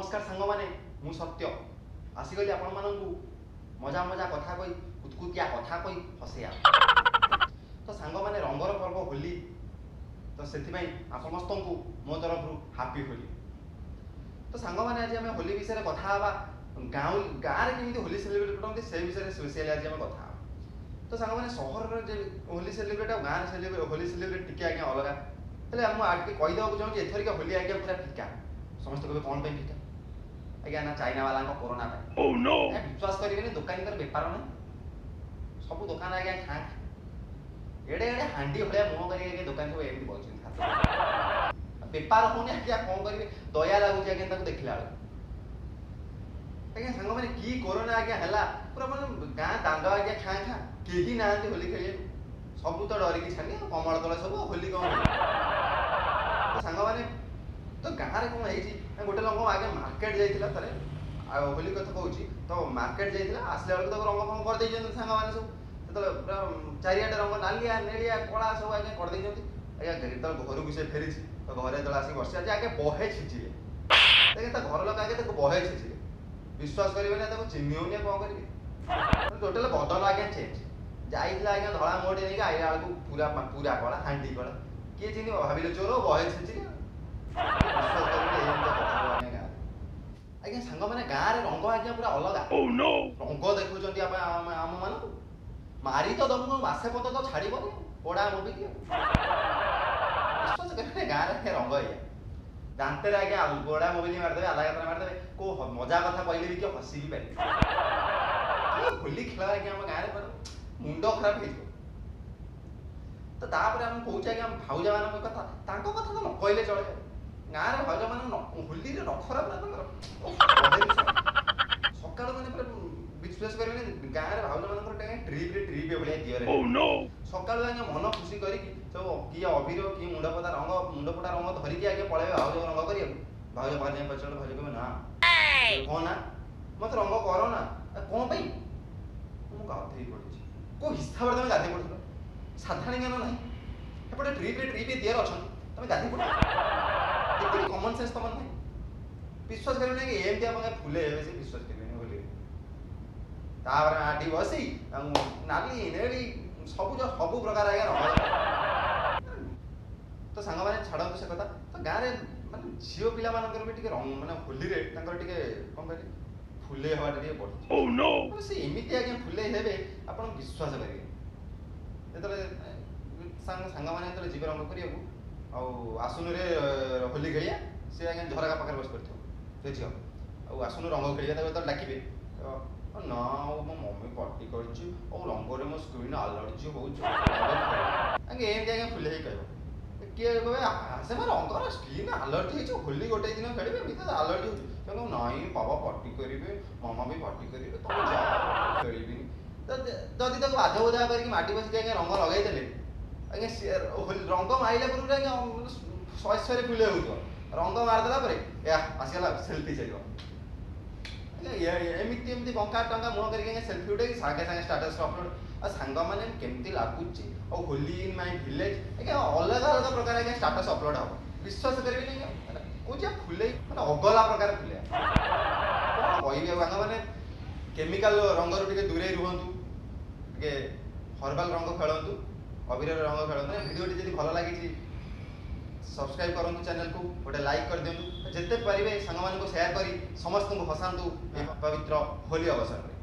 नमस्कार सांग मैंने मु सत्य आसीगली आपण मानू मजा मजा कथा कही कुतकुतिया कथा कही हसैया तो सांग मैंने रंगर पर्व होली तो से समस्त को मो तरफ हापी होली। तो सांग मैंने आज आम होली विषय कथा गाँव गाँव में केमी होली सेलिब्रेट करते से विषय स्पेशली आज आम कथा। तो सांग मैंने सहर होली सेलिब्रेट और गाँव होली सेलिब्रेट टी आज्ञा अलग तेल मुझे कहीदेक चाहूँगी एथरिक होली आज्ञा पूरा फिका समस्त कहे कौन फिका आज्ञा ना चाइना वाला कोरोना विश्वास करेंगे दुकानी बेपार ना सब दुकान आज्ञा खाँ एड़े एड़े हांडी भाया मुह कर दुकान सब एमती बहुत बेपार होनी आज्ञा कौन करेंगे दया लगुच आज्ञा देखला आज्ञा सांग मैंने कि कोरोना आज्ञा है पूरा मैं गाँ दांड आज्ञा खाँ खाँ कहीं ना होली खेल सब तो डरिकी छाड़ी कमल तले सब होली कौन सांग मैंने तो गाँव में कौन है गोटे लोक आगे मार्केट जाइए थे होली कथा कहूँ तो मार्केट जाइए आसला बेलू तो रंग फंग करदे सांग मैंने सब जो पूरा चारिआडे रंग नालिया नेलिया कला सब आगे करदे आज्ञा जो घर को से फेरी तो घरे जो आसिक बस आगे बहे छिचिले देखिए घर लोक आगे बहे छिचिले विश्वास करेंगे चिन्ह कौन करेंगे टोटाल बदल आज्ञा चेंज जाइला आज्ञा धड़ा मोटे नहीं आइला बेलू पूरा पूरा कला हांडी कला किए चिन्ह भाविले चोर बहे छिचिले आज्ञा सांग मैंने गाँव में रंग आज्ञा पूरा अलग रंग देखुं आम मान मारी तो दबु मसे पद तो छाड़ पड़ा मोबी विश्वास करेंगे गाँव में रंग ये दांते आज्ञा गोड़ा मोबिल मारिदेवे आलागाता मारिदेवे को मजा कथा कहले भी किए हसी भी पारे होली खेल आज्ञा आम गाँव में मुंड खराब हो तो तापर आम कौच आज्ञा भाउजा मान कथा कथा तो न कहले चले गाँव में भाउजा मान होली खराब सकाल मैंने विश्वास करेंगे गाँव में भाउजा मान ट्रिप भाई दिए सका मन खुशी कर सब किए अभीर किए मुंडपता रंग धरिकी आगे पलैबे भाउज रंग कर भाउज भाज पचार भाज कहे ना कौन ना मत रंग कर ना कौन पाई मुझे गाधे पड़ी कौ हिसाब से तुम गाधे पड़ो साधारण ज्ञान ना एपटे ट्रिप दियर अच्छा तुम गाधे पड़ कमन सेन्स तुम ना विश्वास करेंगे एमती आप फुले से विश्वास करेंगे होली आटी बसी नाली नेली सब सब प्रकार आज्ञा तो सांग मैंने छाड़ू से कथा तो गाँव में मानते झील पिला भी टे रंग मैंने होली टे कौन कह फुले हवा बढ़ी से एमती आज्ञा फुले हे आप विश्वास करेंगे जो सांग मैंने जो जीव रंग करने आसुन होली खेलिया सी आज्ञा झरका पाखे बस कर झील आसुन रंग खेलिया तो डाकिबे ना मो मम्मी पार्टी कर रंग मो स्क्रीन आलर्जी हो एमती आज्ञा फुले ही कह किए कहे से रंग स्क्रीन आलर्जी हो होली गोटे दिन खेलेंगे भी आलर्जी हो नाई बाबा पार्टी करेंगे मामा भी पार्टी करेंगे तुम जा खेल जदि तक बाधा बुधा करके माटी बसिक आज्ञा रंग लगे रंग मारे पूर्व आज्ञा शहे शहे फुले हो रंग मारिदेला आसगला सेल्फी चलो एमती एमती बंका टंका मुह करके सेल्फी उठे सागे सागे स्टाटस अपलोड और सांग मैंने केमती लगुच और होली इन माय विलेज आज्ञा अलग अलग प्रकार आज्ञा स्टाटस अपलोड हम विश्वास करेंगे कौन फुले मैंने अगला प्रकार फुले कह सांग मैंने केमिकाल रंग टे दूरे रुहतु टे हर्बाल रंग खेलतु अबीर रंग खेलतु भिडियो जी भल लगी सब्सक्राइब करूँ चैनल को गोटे लाइक कर दिंतु जिते पारे सांग मान शेयर कर समस्त को हसातु पवित्र होली अवसर में।